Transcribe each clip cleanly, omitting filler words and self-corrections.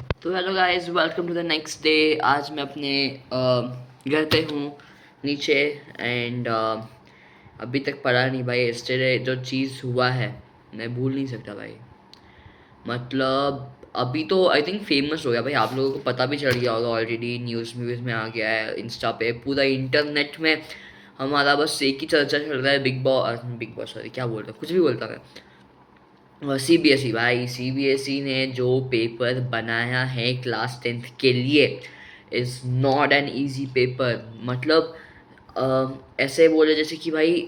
तो hello guys, welcome to the next day. आज मैं अपने घर पे हूँ नीचे। एंड अभी तक पढ़ा नहीं भाई। यस्टरडे जो चीज़ हुआ है मैं भूल नहीं सकता भाई। मतलब अभी तो आई थिंक फेमस हो गया भाई, आप लोगों को पता भी चल गया होगा ऑलरेडी, न्यूज़ व्यूज़ में आ गया है, इंस्टा पे, पूरा इंटरनेट में हमारा बस एक ही चर्चा चल रहा है। बिग बॉस सॉरी, क्या बोल रहा हूँ, कुछ भी बोलता मैं। सीबीएसई भाई, सीबीएसई ने जो पेपर बनाया है क्लास 10th के लिए is not an easy paper. मतलब ऐसे बोले जैसे कि भाई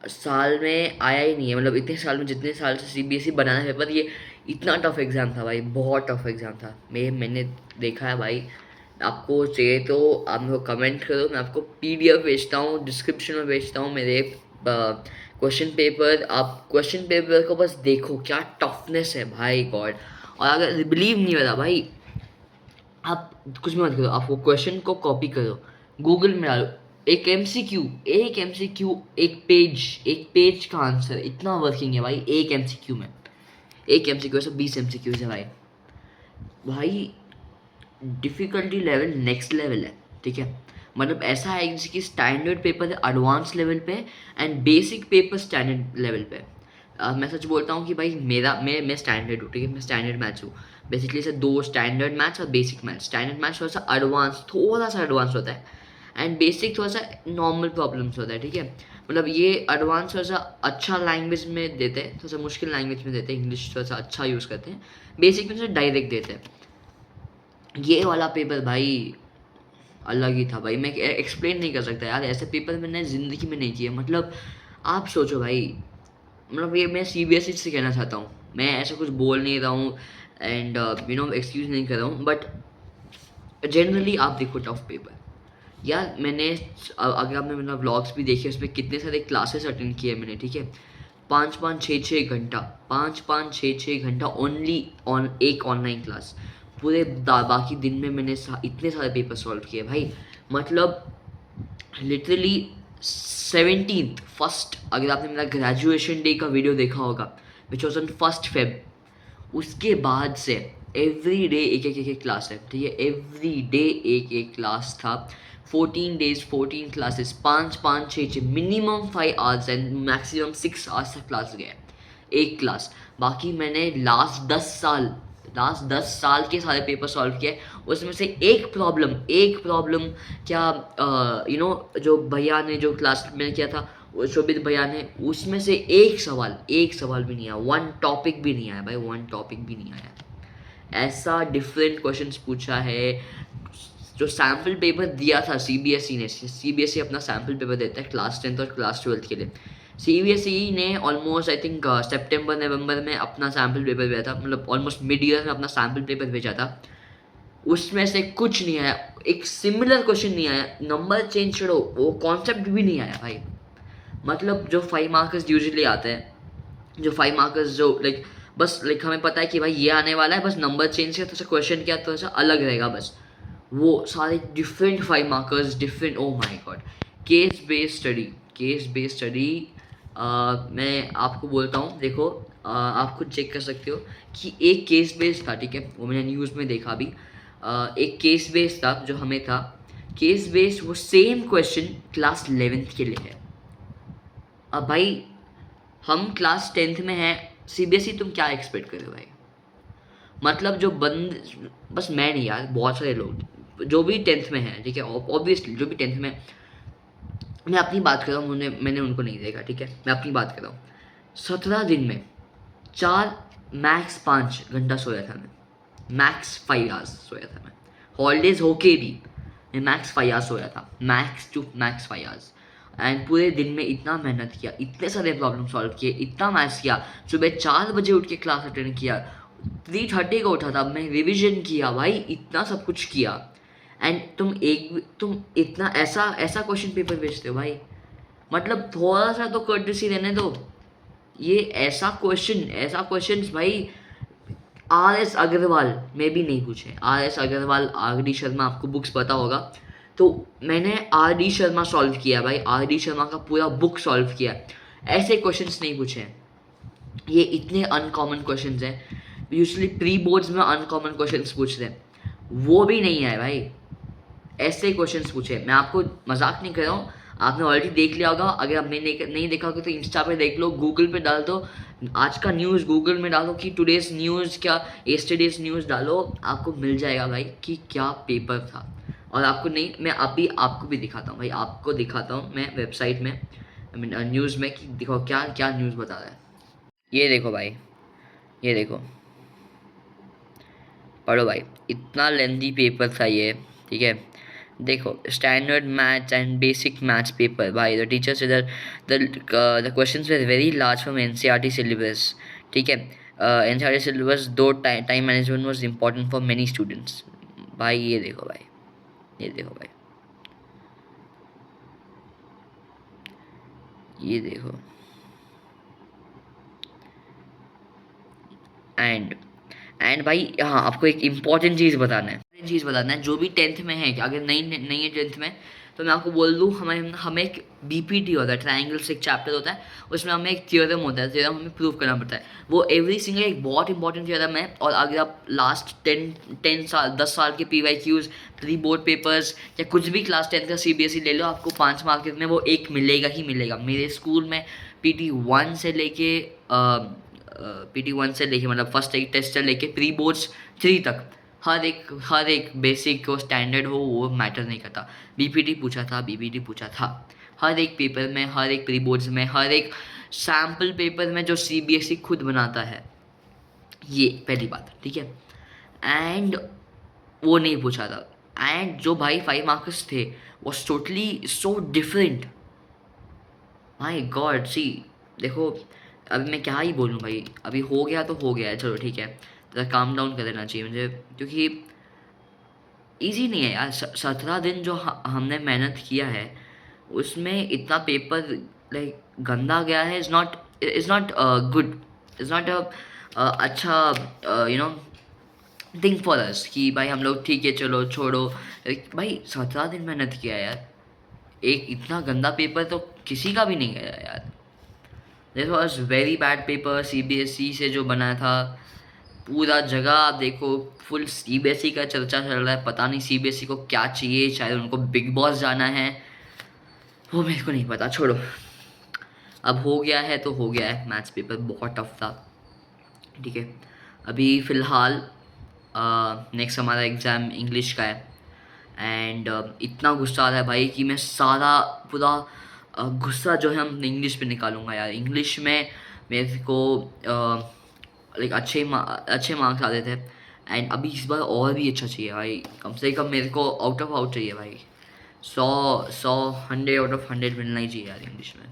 साल में आया ही नहीं है। मतलब इतने साल में, जितने साल से सीबीएसई बनाना है पेपर, ये इतना टफ एग्ज़ाम था भाई, बहुत टफ एग्ज़ाम था। मैंने देखा है भाई। आपको चाहिए तो आप मेरे को कमेंट करो, मैं आपको पीडीएफ भेजता हूँ, डिस्क्रिप्शन में भेजता हूँ मेरे क्वेश्चन पेपर। आप क्वेश्चन पेपर को बस देखो, क्या टफनेस है भाई गॉड। और अगर बिलीव नहीं हो रहा भाई, आप कुछ भी मत करो, आपको क्वेश्चन को कॉपी करो, गूगल में डालो, एक एमसीक्यू, एक पेज का आंसर, इतना वर्किंग है भाई एक एमसीक्यू में। एक एमसीक्यू से 20 एमसीक्यूज है भाई। भाई डिफ़िकल्टी लेवल नेक्स्ट लेवल है, ठीक है। मतलब ऐसा है जैसे कि स्टैंडर्ड पेपर है एडवांस लेवल पे, and basic paper standard level पे। मैं सच बोलता हूँ कि भाई मैं स्टैंडर्ड हूँ, ठीक है, मैं स्टैंडर्ड मैथ्स हूँ। बेसिकली से दो, स्टैंडर्ड मैथ्स और बेसिक मैथ्स। स्टैंडर्ड मैथ्स थोड़ा सा एडवांस होता है, एंड बेसिक थोड़ा सा नॉर्मल प्रॉब्लम्स होता है, ठीक है। मतलब ये एडवांस थोड़ा सा अच्छा लैंग्वेज में देते हैं, थोड़ा सा मुश्किल लैंग्वेज में देते हैं, इंग्लिश थोड़ा सा अच्छा यूज़ करते हैं। बेसिक में थोड़ा डायरेक्ट देते हैं। ये वाला पेपर भाई अलग ही था भाई, मैं एक्सप्लेन नहीं कर सकता यार। ऐसे पेपर मैंने ज़िंदगी में नहीं किए। मतलब आप सोचो भाई, मतलब ये मैं सीबीएसई से कहना चाहता हूँ, मैं ऐसा कुछ बोल नहीं रहा हूँ, एंड एक्सक्यूज़ नहीं कर रहा हूँ, बट जनरली आप देखो टफ पेपर यार। अगर आपने मेरा व्लॉग्स भी देखे, उसमें कितने सारे क्लासेस अटेंड किए मैंने, ठीक है। 5-5 6-6 घंटा, 5-5 6-6 घंटा ओनली ऑन एक ऑनलाइन क्लास। बाकी दिन में मैंने इतने सारे पेपर सॉल्व किए भाई। मतलब लिटरली 17th 1st, अगर आपने मेरा ग्रेजुएशन डे का वीडियो देखा होगा, which was on 1st Feb, उसके बाद से एवरी डे एक एक क्लास है, ठीक है। एवरी डे एक क्लास था। 14 days 14 classes, 5-5 6-6, minimum 5 hours and maximum 6 hours तक क्लास गया एक क्लास। बाकी मैंने लास्ट 10 साल के सारे पेपर सॉल्व किए। उसमें से एक प्रॉब्लम क्या, जो भैया ने, जो क्लास में किया था, वो शोभित भैया ने, उसमें से एक सवाल भी नहीं आया, वन टॉपिक भी नहीं आया भाई, वन टॉपिक भी नहीं आया। ऐसा डिफरेंट क्वेश्चंस पूछा है। जो सैम्पल पेपर दिया था सीबीएसई ने, सीबीएसई अपना सैम्पल पेपर देता है क्लास 10th और क्लास 12th के लिए। सीबीएसई ने ऑलमोस्ट आई थिंक सितंबर नवंबर में अपना सैम्पल पेपर भेजा था, मतलब ऑलमोस्ट मिड ईयर में अपना सैम्पल पेपर भेजा था। उसमें से कुछ नहीं आया, एक सिमिलर क्वेश्चन नहीं आया। नंबर चेंज छोड़ो, वो कॉन्सेप्ट भी नहीं आया भाई। मतलब जो 5 मार्कर्स यूजुअली आते हैं, जो 5 मार्कर्स जो बस हमें पता है कि भाई ये आने वाला है, बस नंबर चेंज किया, थोड़ा सा क्वेश्चन किया, थोड़ा सा अलग रहेगा बस। वो सारे different 5 markers, different, oh my God. Case based study मैं आपको बोलता हूँ, देखो, आप खुद चेक कर सकते हो कि एक केस बेस्ड था, ठीक है, वो मैंने न्यूज़ में देखा भी। एक केस बेस्ड था जो हमें था। केस बेस्ड, वो सेम क्वेश्चन क्लास 11th के लिए है। अब भाई हम क्लास 10th में हैं, सीबीएसई तुम क्या एक्सपेक्ट कर रहे हो भाई। मतलब जो बंद, बस मैं नहीं यार, बहुत सारे लोग जो भी 10th में हैं, ठीक है, ऑब्वियसली जो भी 10th में, मैं अपनी बात कर रहा हूँ, मैंने उनको नहीं देखा, ठीक है, मैं अपनी बात कर रहा हूँ। 17 दिन में 4 मैक्स 5 घंटा सोया था मैं, मैक्स 5 hours सोया था मैं। हॉलीडेज होके भी मैं मैक्स 5 hours सोया था, मैक्स एंड पूरे दिन में इतना मेहनत किया, इतने सारे प्रॉब्लम सॉल्व किए, इतना मैथ्स किया। सुबह 4 बजे उठ के क्लास अटेंड किया, 3:30 को उठा था मैं, रिविजन किया भाई, इतना सब कुछ किया। एंड तुम इतना ऐसा ऐसा क्वेश्चन पेपर भेजते हो भाई। मतलब थोड़ा सा तो कर्टसी रहने दो। ये ऐसा क्वेश्चन भाई, RS अग्रवाल में भी नहीं पूछे। RS अग्रवाल, RD शर्मा, आपको बुक्स पता होगा, तो मैंने RD शर्मा सॉल्व किया भाई, RD शर्मा का पूरा बुक सॉल्व किया। ऐसे क्वेश्चंस नहीं पूछे। ये इतने अनकॉमन क्वेश्चंस हैं यूजुअली प्री बोर्ड्स में अनकॉमन क्वेश्चंस पूछते हैं, वो भी नहीं आए भाई, ऐसे क्वेश्चंस पूछे। मैं आपको मजाक नहीं कर रहा हूँ, आपने ऑलरेडी देख लिया होगा। अगर आपने नहीं देखा होगा तो इंस्टा पे देख लो, गूगल पे डाल दो, आज का न्यूज़ गूगल में डालो कि टुडेज न्यूज़ क्या यस्टरडेज न्यूज़ डालो, आपको मिल जाएगा भाई कि क्या पेपर था। और आपको नहीं, मैं अभी आपको भी दिखाता हूँ भाई, आपको दिखाता हूँ मैं वेबसाइट में, आई मीन न्यूज़ में, कि देखो क्या क्या न्यूज़ बता रहा है। ये देखो भाई, ये देखो, पढ़ो भाई, इतना लेंथी पेपर था ये, ठीक है। देखो, standard maths and basic maths paper भाई, द टीचर से the questions were very large from NCERT syllabus, ठीक है। एनसीईआरटी सिलेबस, दो time management was important for many students. भाई ये देखो भाई, ये देखो भाई, ये देखो, एंड भाई हाँ, आपको एक इम्पॉर्टेंट चीज़ बताना है, जो भी टेंथ में है, कि अगर नहीं है टेंथ में, तो मैं आपको बोल दूँ, हमें एक बीपीटी होता है, ट्रायंगल से एक चैप्टर होता है, उसमें हमें एक थ्योरम होता है, थ्योरम हमें प्रूव करना पड़ता है। वो एवरी सिंगल एक बहुत इंपॉर्टेंट थ्योरम है। और अगर आप लास्ट 10 साल के PYQs, प्री बोर्ड पेपर्स, या कुछ भी क्लास 10 का CBSE ले लो, आपको 5 मार्क में वो एक मिलेगा ही मिलेगा। मेरे स्कूल में PT1 से लेके PT1 से लेके, मतलब फर्स्ट एक टेस्ट से लेके प्री बोर्ड्स 3 तक, हर एक बेसिक को स्टैंडर्ड हो वो मैटर नहीं करता। BPT पूछा था हर एक पेपर में, हर एक प्री बोर्ड्स में, हर एक सैम्पल पेपर में जो CBSE खुद बनाता है। ये पहली बात, ठीक है। एंड वो नहीं पूछा था। एंड जो भाई 5 मार्क्स थे, was totally so different. My god, see, देखो, अभी मैं क्या ही बोलूँ भाई, अभी हो गया तो हो गया है, चलो ठीक है, तो काम डाउन कर देना चाहिए मुझे, क्योंकि इजी नहीं है यार। 17 दिन जो हमने मेहनत किया है, उसमें इतना पेपर लाइक गंदा गया है, is not good, is not अच्छा थिंग फॉर अस, कि भाई हम लोग ठीक है चलो छोड़ो। भाई 17 दिन मेहनत किया यार, एक इतना गंदा पेपर तो किसी का भी नहीं गया यार। This was very bad paper, CBSE से जो बना था। पूरा जगह आप देखो, फुल CBSE का चर्चा चल रहा है। पता नहीं CBSE को क्या चाहिए, शायद उनको बिग बॉस जाना है, वो मेरे को नहीं पता, छोड़ो। अब हो गया है तो हो गया है, मैथ्स पेपर बहुत टफ था, ठीक है। अभी फ़िलहाल नेक्स्ट हमारा एग्ज़ाम इंग्लिश का है। एंड इतना गुस्सा आ रहा है भाई कि मैं सारा पूरा गुस्सा जो है हम इंग्लिश पे निकालूंगा यार। इंग्लिश में मेरे को लाइक अच्छे मार्क्स आते थे, एंड अभी इस बार और भी अच्छा चाहिए भाई। कम से कम मेरे को आउट ऑफ आउट चाहिए भाई, 100 100 मिलना ही चाहिए यार इंग्लिश में।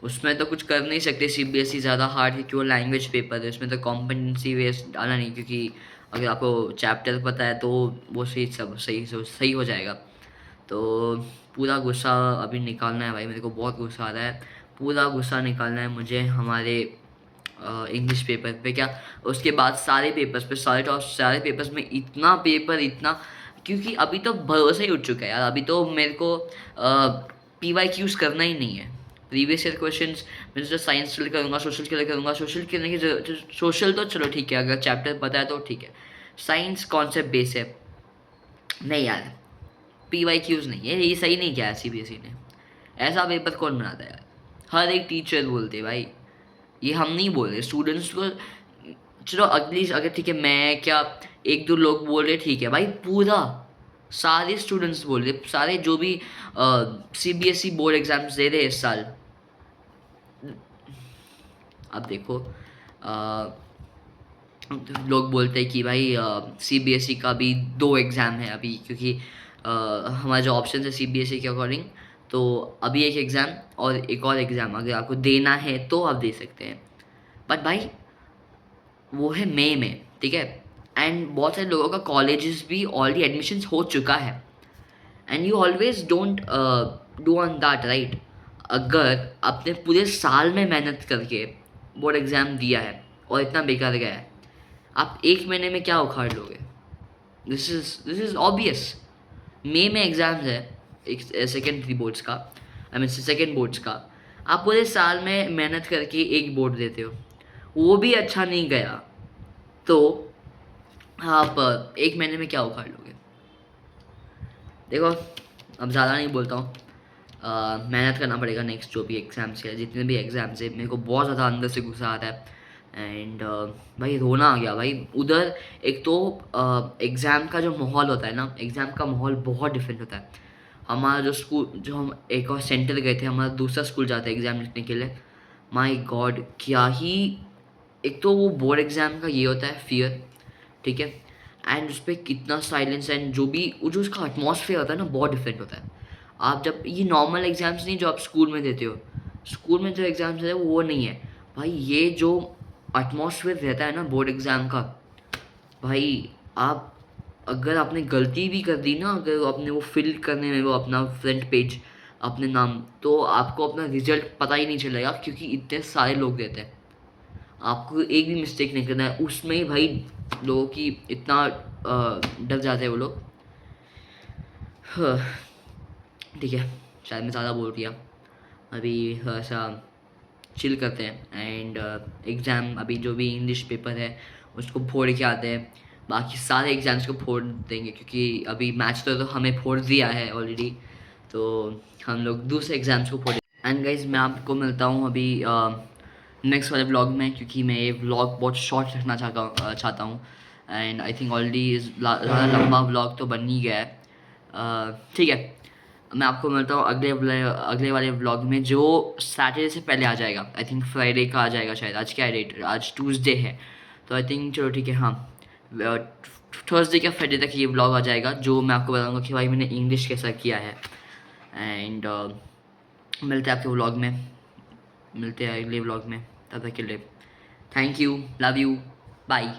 उसमें तो कुछ कर नहीं सकते, CBSE ज़्यादा हार्ड है क्यों, लैंग्वेज पेपर है, उसमें तो कॉम्पिटेंसी बेस्ड डाला नहीं, क्योंकि अगर आपको चैप्टर पता है तो वो सब सही हो जाएगा। तो पूरा गुस्सा अभी निकालना है भाई, मेरे को बहुत गुस्सा आ रहा है। पूरा गुस्सा निकालना है मुझे हमारे इंग्लिश पेपर पे, क्या उसके बाद सारे पेपर्स पे, सारे पेपर्स में इतना, क्योंकि अभी तो भरोसा ही उठ चुका है यार। अभी तो मेरे को PYQs करना ही नहीं है। प्रीवियस ईयर क्वेश्चंस मैं जो साइंस के लिए करूँगा, सोशल के लिए करूँगा, सोशल तो चलो ठीक है, अगर चैप्टर पता है तो ठीक है। साइंस कॉन्सेप्ट बेस है, नहीं यार, PYQs नहीं है, ये सही नहीं किया है CBSE ने। ऐसा पेपर कौन बनाता है यार, हर एक टीचर बोलते भाई, ये हम नहीं बोल रहे स्टूडेंट्स को। चलो अगली, अगर ठीक है मैं क्या, एक दो लोग बोल रहे ठीक है भाई, पूरा सारे स्टूडेंट्स बोल रहे, सारे जो भी CBSE बोर्ड एग्जाम्स दे रहे इस साल। अब देखो, लोग बोलते हैं कि भाई CBSE का भी 2 एग्ज़ाम है अभी, क्योंकि हमारा जो ऑप्शन है CBSE के अकॉर्डिंग, तो अभी एक एग्ज़ाम और एक और एग्ज़ाम अगर आपको देना है तो आप दे सकते हैं। बट भाई वो है मई में, ठीक है। एंड बहुत सारे लोगों का कॉलेजेस भी ऑलरेडी एडमिशन्स हो चुका है, and you always don't do on that, right. अगर आपने पूरे साल में मेहनत करके बोर्ड एग्ज़ाम दिया है और इतना बेकार गया है, आप एक महीने में क्या उखाड़ लोगे? This is obvious. मई में एग्ज़ाम्स है एक सेकेंडरी बोर्ड्स का, आई मीन सेकेंड बोर्ड्स का। आप पूरे साल में मेहनत करके एक बोर्ड देते हो, वो भी अच्छा नहीं गया, तो आप 1 महीने में क्या उखाड़ लोगे? देखो, अब ज़्यादा नहीं बोलता हूँ, मेहनत करना पड़ेगा नेक्स्ट जो भी एग्ज़ाम्स है, जितने भी एग्ज़ाम्स है, मेरे को बहुत ज़्यादा अंदर से गुस्सा आता है एंड भाई रोना आ गया भाई उधर। एक तो एग्ज़ाम का जो माहौल होता है ना, एग्ज़ाम का माहौल बहुत डिफरेंट होता है। हमारा जो स्कूल, जो हम एक और सेंटर गए थे, हमारा दूसरा स्कूल जाता है एग्ज़ाम लिखने के लिए, माय गॉड क्या ही, एक तो वो बोर्ड एग्ज़ाम का ये होता है फियर, ठीक है, एंड उस पर कितना साइलेंस एंड जो भी वो जो उसका एटमॉस्फेयर होता है ना बहुत डिफरेंट होता है। आप जब ये नॉर्मल एग्ज़ाम्स नहीं जो आप स्कूल में देते हो, स्कूल में जो एग्ज़ाम्स है वो नहीं है भाई। ये जो एटमॉस्फेयर रहता है ना बोर्ड एग्ज़ाम का, भाई आप अगर आपने गलती भी कर दी ना, अगर आपने वो फिल करने में वो अपना फ्रंट पेज अपने नाम, तो आपको अपना रिजल्ट पता ही नहीं चलेगा क्योंकि इतने सारे लोग देते हैं। आपको एक भी मिस्टेक नहीं करना है उसमें ही भाई, लोगों की इतना डर जाते हैं वो लोग। हाँ, ठीक है, शायद मैं ज़्यादा बोल दिया, अभी थोड़ा सा चिल करते हैं एंड एग्ज़ाम अभी जो भी इंग्लिश पेपर है उसको फोड़ के आते हैं, बाकी सारे एग्ज़ाम्स को फोड़ देंगे क्योंकि अभी मैच तो हमें फोड़ दिया है ऑलरेडी, तो हम लोग दूसरे एग्ज़ाम्स को फोड़े। एंड गाइज मैं आपको मिलता हूँ अभी नेक्स्ट वाले व्लॉग में, क्योंकि मैं ये व्लॉग बहुत शॉर्ट रखना चाहता हूँ एंड आई थिंक ऑलरेडी ज़्यादा लंबा व्लॉग तो बन ही गया है। ठीक है, मैं आपको मिलता हूँ अगले वाले व्लॉग में जो सैटरडे से पहले आ जाएगा। आई थिंक फ्राइडे का आ जाएगा शायद, आज क्या डेट, आज ट्यूसडे है, तो आई थिंक चलो ठीक है, हाँ थर्सडे या फ्राइडे तक ये व्लॉग आ जाएगा जो मैं आपको बताऊँगा कि भाई मैंने इंग्लिश कैसा किया है। एंड मिलते हैं आपके व्लॉग में, मिलते हैं अगले व्लॉग में, तब तक के लिए thank you, love you, bye.